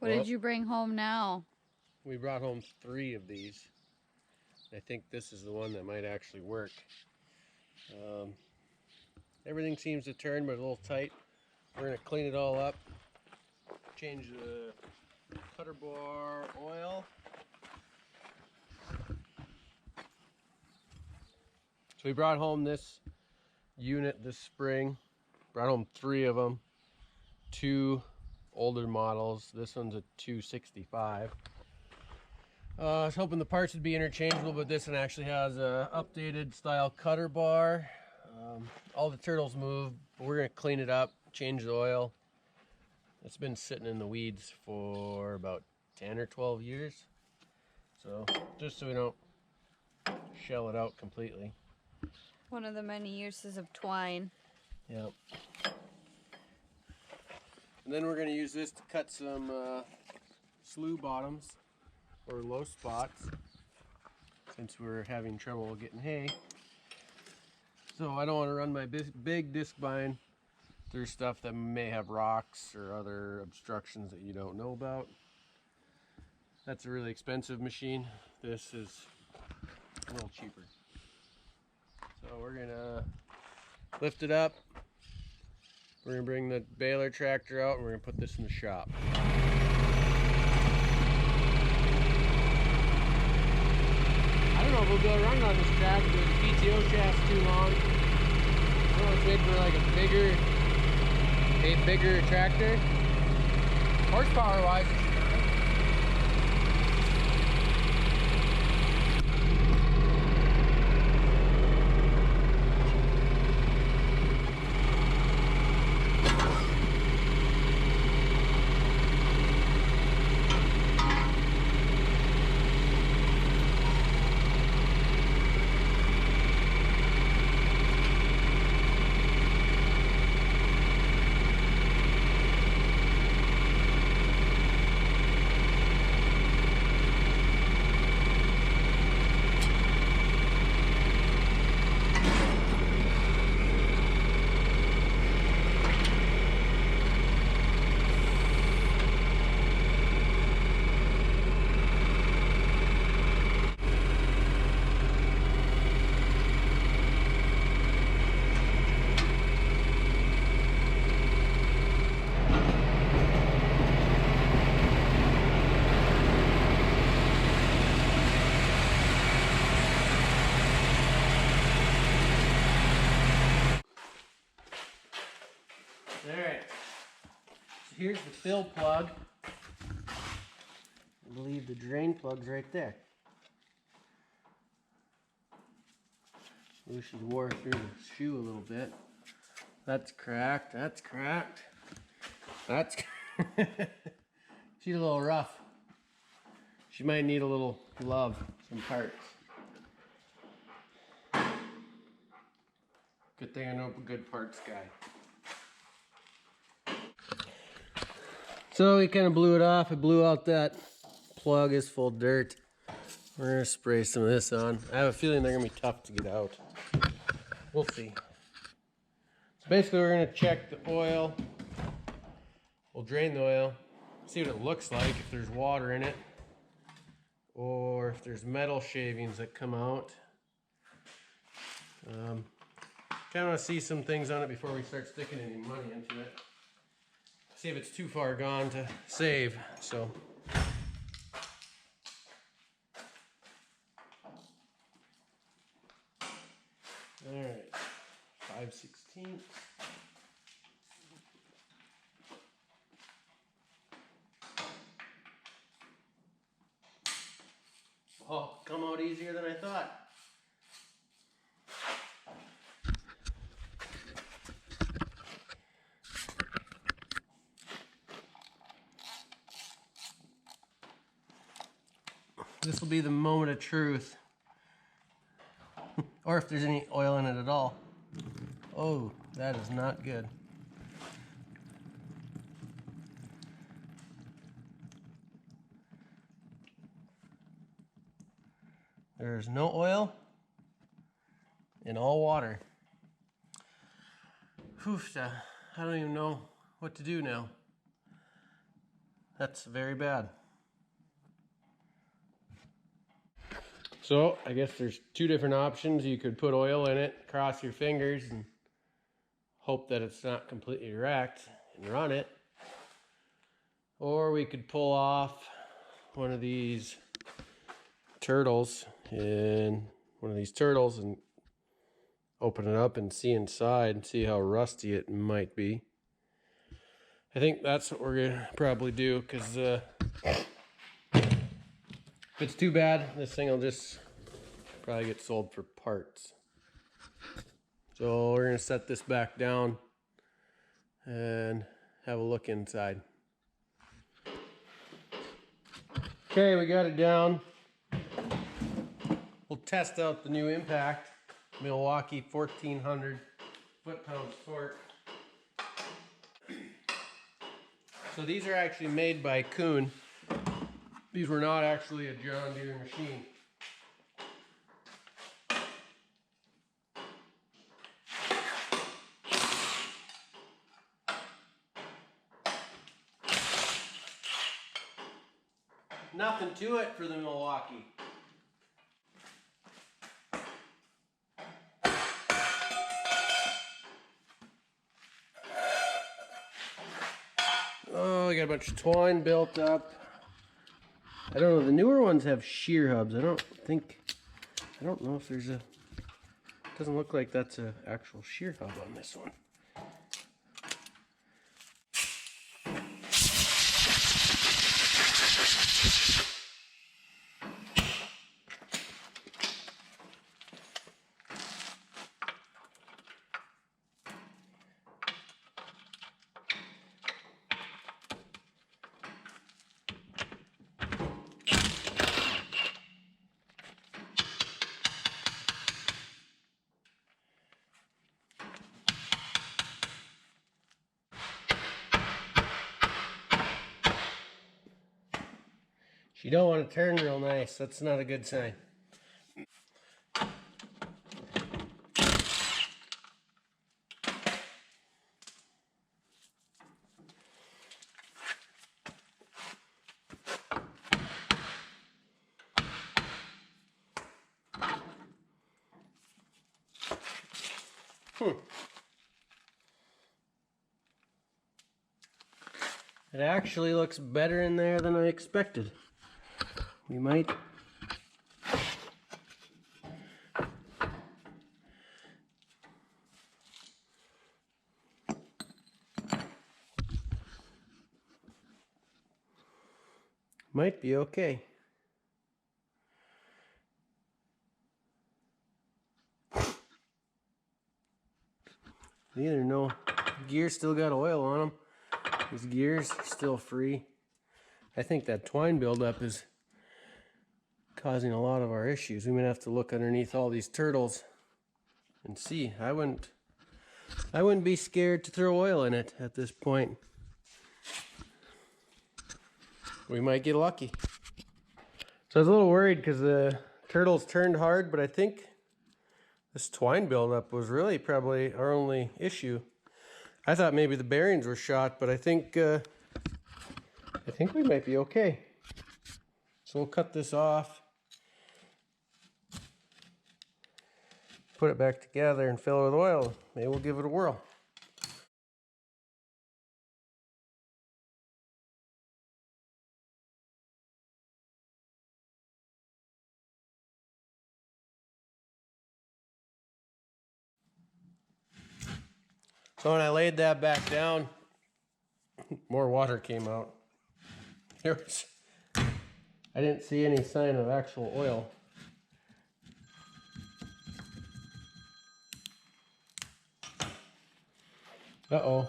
What did you bring home now? We brought home 3 of these. I think this is the one that might actually work. Everything seems to turn, but a little tight. We're going to clean it all up, change the cutter bar oil. So we brought home this unit this spring. Brought home 3 of them. 2 older models. This one's a 265. I was hoping the parts would be interchangeable, but this one actually has a updated style cutter bar. All the turtles moved, but we're gonna clean it up, change the oil. It's been sitting in the weeds for about 10 or 12 years. So just so we don't shell it out completely. One of the many uses of twine. Yep. And then we're gonna use this to cut some slough bottoms or low spots, since we're having trouble getting hay. So I don't want to run my big disc vine through stuff that may have rocks or other obstructions that you don't know about. That's a really expensive machine. This is a little cheaper. So we're gonna lift it up. We're gonna bring the baler tractor out and we're gonna put this in the shop. I don't know if we'll be able to run on this track because the PTO shaft's too long. I don't know if it's made for like a bigger tractor. Horsepower wise, alright, so here's the fill plug. I believe the drain plug's right there. Ooh, she's wore through the shoe a little bit. That's cracked, that's cracked. That's she's a little rough. She might need a little love, some parts. Good thing I know a good parts guy. So we kind of blew it off. It blew out that plug is full of dirt. We're gonna spray some of this on. I have a feeling they're gonna be tough to get out. We'll see. So basically we're gonna check the oil. We'll drain the oil, see what it looks like, if there's water in it, or if there's metal shavings that come out. Kind of want to see some things on it before we start sticking any money into it. See if it's too far gone to save. So all right, 5/16. Oh, come out easier than I thought. This will be the moment of truth. Or if there's any oil in it at all. Oh, that is not good. There's no oil and all water. Hoofda. I don't even know what to do now. That's very bad. So I guess there's two different options. You could put oil in it, cross your fingers, and hope that it's not completely wrecked and run it. Or we could pull off one of these turtles and open it up and see inside and see how rusty it might be. I think that's what we're gonna probably do, because if it's too bad, this thing will just probably get sold for parts. So we're gonna set this back down and have a look inside. Okay, we got it down. We'll test out the new impact, Milwaukee 1400 foot-pounds torque. So these are actually made by Kuhn. These were not actually a John Deere machine. Nothing to it for the Milwaukee. Oh, we got a bunch of twine built up. I don't know, the newer ones have shear hubs. I don't know if there's a, doesn't look like that's an actual shear hub on this one. You don't want to turn real nice. That's not a good sign. It actually looks better in there than I expected. We might be okay. Neither know. Gears still got oil on them. These gears are still free. I think that twine buildup is causing a lot of our issues. We might have to look underneath all these turtles and see. I wouldn't be scared to throw oil in it at this point. We might get lucky. So I was a little worried because the turtles turned hard, but I think this twine buildup was really probably our only issue. I thought maybe the bearings were shot, but I think we might be okay. So we'll cut this off, put it back together and fill it with oil. Maybe we'll give it a whirl. So when I laid that back down, more water came out. I didn't see any sign of actual oil. Uh-oh.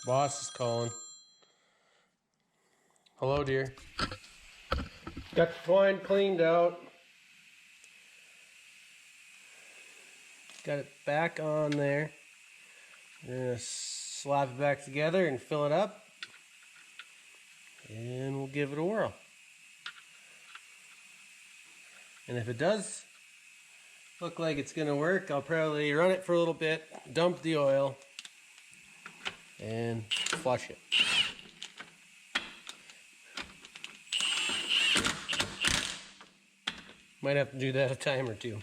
Boss is calling. Hello, dear. Got the twine cleaned out. Got it back on there. We're gonna slap it back together and fill it up. And we'll give it a whirl. And if it does look like it's gonna work, I'll probably run it for a little bit, dump the oil, and flush it. Might have to do that a time or two.